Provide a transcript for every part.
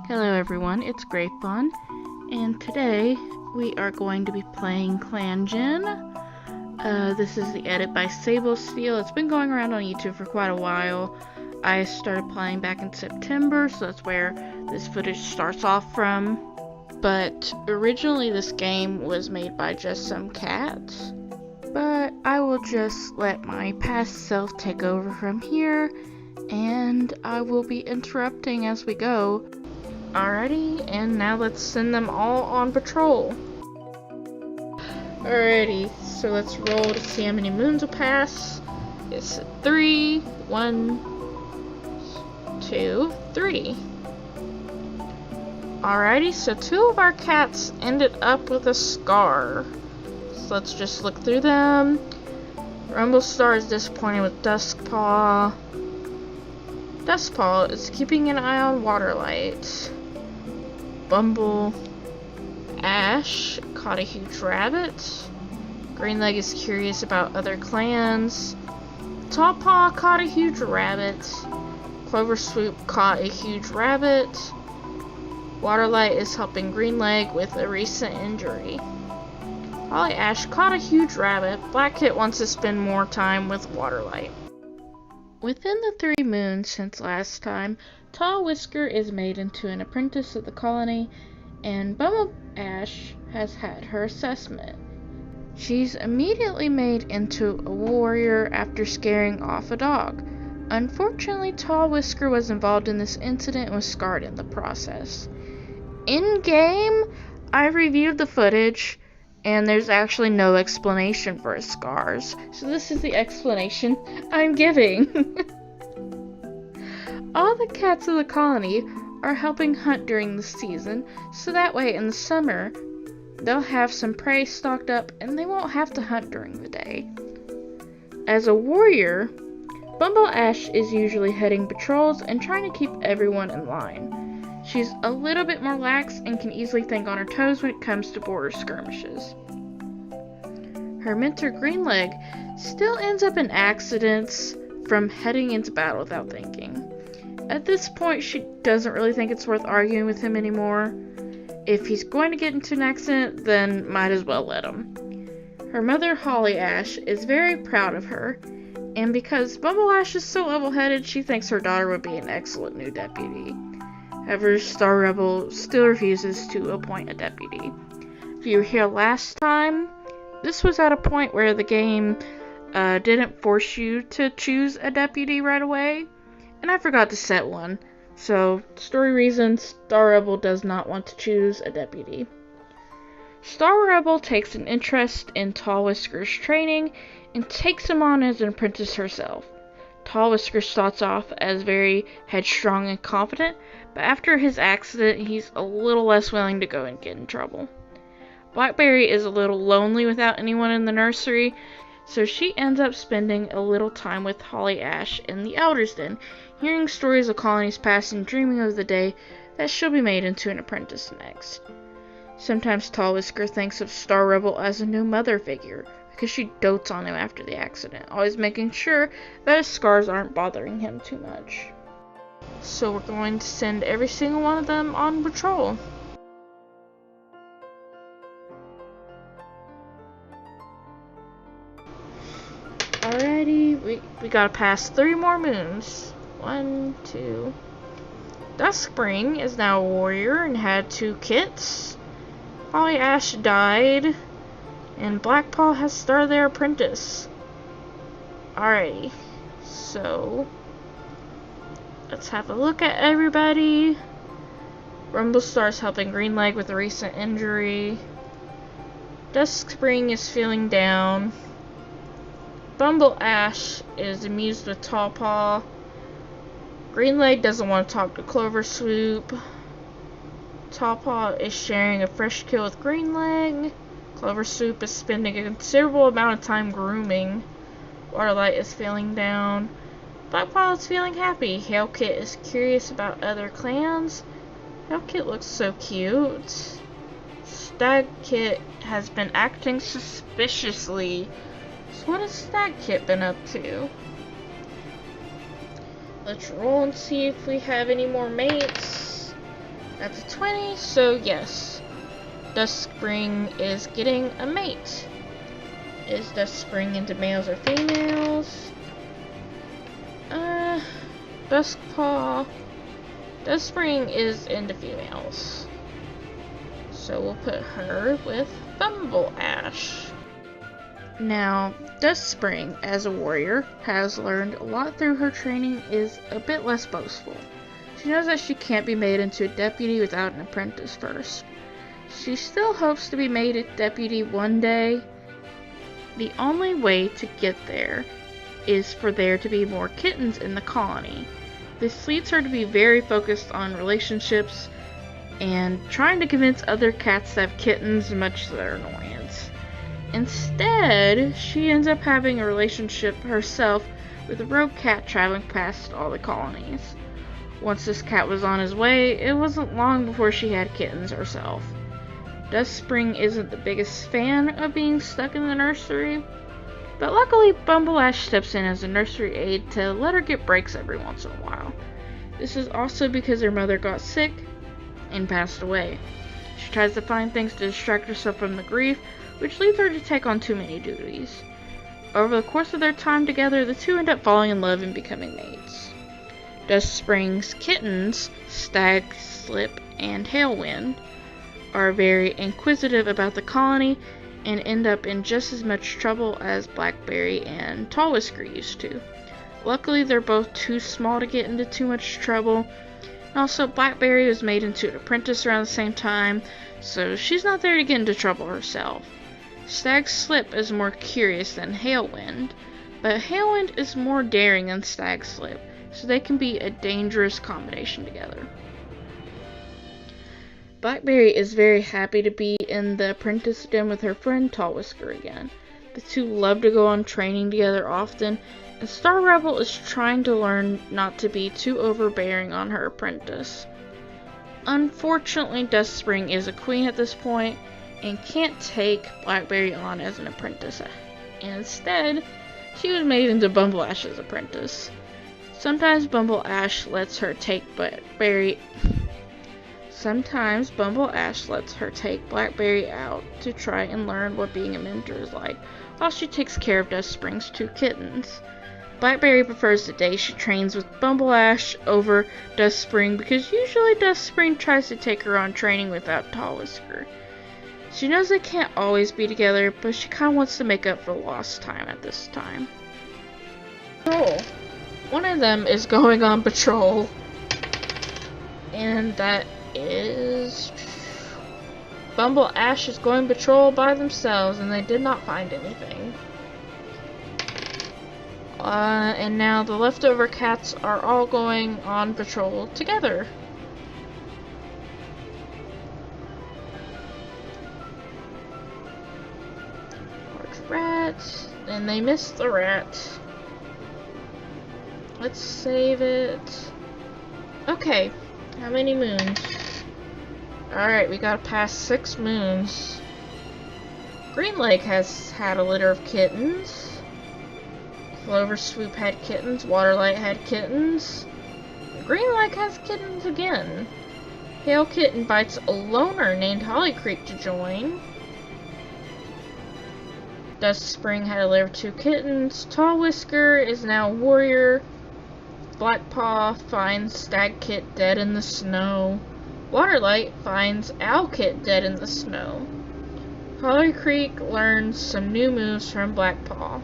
Hello everyone, it's Great Fun, and today we are going to be playing ClanGen. This is the edit by SableSteel. It's been going around on YouTube for quite a while. I started playing back in September, so that's where this footage starts off from. But originally this game was made by just some cats. But I will just let my past self take over from here, and I will be interrupting as we go. Alrighty, and now let's send them all on patrol. Alrighty, so let's roll to see how many moons will pass. It's 3, 1, 2, 3. Alrighty, so 2 of our cats ended up with a scar. So let's just look through them. Rumblestar is disappointed with Duskpaw. Duskpaw is keeping an eye on Waterlight. Bumble Ash caught a huge rabbit. Greenleg is curious about other clans. Tallpaw caught a huge rabbit. Cloverswoop caught a huge rabbit. Waterlight is helping Greenleg with a recent injury. Holly Ash caught a huge rabbit. Black Kit wants to spend more time with Waterlight. Within the 3 moons since last time, Tall Whisker is made into an apprentice of the colony, and Bumble Ash has had her assessment. She's immediately made into a warrior after scaring off a dog. Unfortunately, Tall Whisker was involved in this incident and was scarred in the process. In-game, I reviewed the footage, and there's actually no explanation for his scars. So this is the explanation I'm giving. All the cats of the colony are helping hunt during the season, so that way in the summer, they'll have some prey stocked up and they won't have to hunt during the day. As a warrior, Bumble Ash is usually heading patrols and trying to keep everyone in line. She's a little bit more lax and can easily think on her toes when it comes to border skirmishes. Her mentor Greenleg still ends up in accidents from heading into battle without thinking. At this point, she doesn't really think it's worth arguing with him anymore. If he's going to get into an accident, then might as well let him. Her mother, Holly Ash, is very proud of her, and because Bumble Ash is so level-headed, she thinks her daughter would be an excellent new deputy. However, Star Rebel still refuses to appoint a deputy. If you were here last time, this was at a point where the game didn't force you to choose a deputy right away, and I forgot to set one. So, story reasons, Star Rebel does not want to choose a deputy. Star Rebel takes an interest in Tall Whisker's training and takes him on as an apprentice herself. Tall Whisker starts off as very headstrong and confident, but after his accident, he's a little less willing to go and get in trouble. Blackberry is a little lonely without anyone in the nursery, so she ends up spending a little time with Holly Ash in the Elder's Den, hearing stories of colonies past and dreaming of the day that she'll be made into an apprentice next. Sometimes Tall Whisker thinks of Star Rebel as a new mother figure, because she dotes on him after the accident, always making sure that his scars aren't bothering him too much. So we're going to send every single one of them on patrol. Alrighty, we gotta pass 3 more moons. 1, 2. Duskspring is now a warrior and had 2 kits. Holly Ash died, and Blackpaw has started their apprentice. Alrighty, so let's have a look at everybody. Rumblestar's helping Greenleg with a recent injury. Duskspring is feeling down. Bumble Ash is amused with Tallpaw. Greenleg doesn't want to talk to Cloverswoop. Tallpaw is sharing a fresh kill with Greenleg. Cloverswoop is spending a considerable amount of time grooming. Waterlight is feeling down. Blackpaw is feeling happy. Hailkit is curious about other clans. Hailkit looks so cute. Stagkit has been acting suspiciously. So what has Stagkit been up to? Let's roll and see if we have any more mates. That's a 20, so yes. Duskspring is getting a mate. Is Duskspring into males or females? Duskpaw. Duskspring is into females. So we'll put her with Bumble Ash. Now, Duskspring, as a warrior, has learned a lot through her training, is a bit less boastful. She knows that she can't be made into a deputy without an apprentice first. She still hopes to be made a deputy one day. The only way to get there is for there to be more kittens in the colony. This leads her to be very focused on relationships and trying to convince other cats to have kittens, much to their annoyance. Instead, she ends up having a relationship herself with a rogue cat traveling past all the colonies. Once this cat was on his way, it wasn't long before she had kittens herself. Duskspring isn't the biggest fan of being stuck in the nursery, but luckily Bumble Ash steps in as a nursery aide to let her get breaks every once in a while. This is also because her mother got sick and passed away. She tries to find things to distract herself from the grief, which leads her to take on too many duties. Over the course of their time together, the two end up falling in love and becoming mates. Duskspring's kittens, Stagslip and Hailwind, are very inquisitive about the colony and end up in just as much trouble as Blackberry and Tallwhisker used to. Luckily, they're both too small to get into too much trouble. And also, Blackberry was made into an apprentice around the same time, so she's not there to get into trouble herself. Stagslip is more curious than Hailwind, but Hailwind is more daring than Stagslip, so they can be a dangerous combination together. Blackberry is very happy to be in the apprentice den with her friend Tallwhisker again. The two love to go on training together often, and Star Rebel is trying to learn not to be too overbearing on her apprentice. Unfortunately, Duskspring is a queen at this point and can't take Blackberry on as an apprentice. Instead, she was made into Bumble Ash's apprentice. Sometimes Bumble Ash lets her take Blackberry out to try and learn what being a mentor is like, while she takes care of Duskspring's two kittens. Blackberry prefers the day she trains with Bumble Ash over Duskspring because usually Duskspring tries to take her on training without Tallwhisker. She knows they can't always be together, but she kind of wants to make up for lost time at this time. Patrol. One of them is going on patrol, and that is Bumble Ash is going patrol by themselves, and they did not find anything. And now the leftover cats are all going on patrol together. Large rat, and they missed the rat. Let's save it. Okay, how many moons? Alright, we gotta pass 6 moons. Green Lake has had a litter of kittens. Clover Swoop had kittens. Waterlight had kittens. Green Lake has kittens again. Hail Kit invites a loner named Holly Creek to join. Duskspring had a litter of 2 kittens. Tallwhisker is now a warrior. Blackpaw finds Stag Kit dead in the snow. Waterlight finds Owl Kit dead in the snow. Holly Creek learns some new moves from Blackpaw.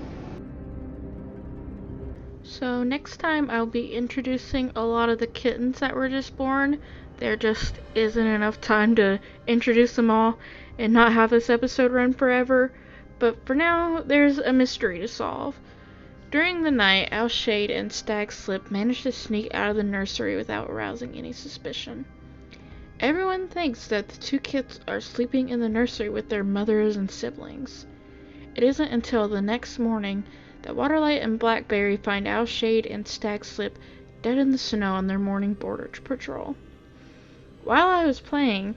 So next time I'll be introducing a lot of the kittens that were just born. There just isn't enough time to introduce them all and not have this episode run forever. But for now, there's a mystery to solve. During the night, Owlshade and Stagslip managed to sneak out of the nursery without arousing any suspicion. Everyone thinks that the 2 kids are sleeping in the nursery with their mothers and siblings. It isn't until the next morning that Waterlight and Blackberry find Owlshade and Stagslip dead in the snow on their morning border patrol. While I was playing,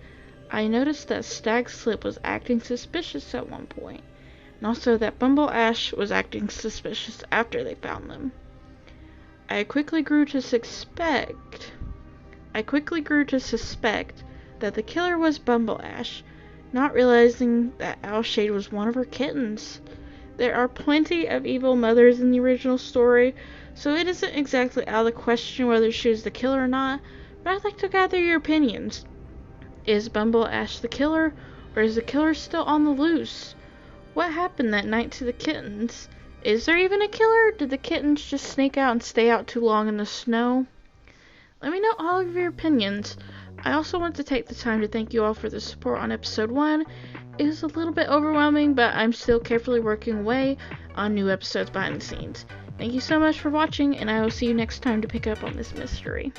I noticed that Stagslip was acting suspicious at one point, and also that Bumble Ash was acting suspicious after they found them. I quickly grew to suspect that the killer was Bumble Ash, not realizing that Owlshade was one of her kittens. There are plenty of evil mothers in the original story, so it isn't exactly out of the question whether she was the killer or not, but I'd like to gather your opinions. Is Bumble Ash the killer, or is the killer still on the loose? What happened that night to the kittens? Is there even a killer? Did the kittens just sneak out and stay out too long in the snow? Let me know all of your opinions. I also want to take the time to thank you all for the support on episode 1. It was a little bit overwhelming, but I'm still carefully working away on new episodes behind the scenes. Thank you so much for watching, and I will see you next time to pick up on this mystery.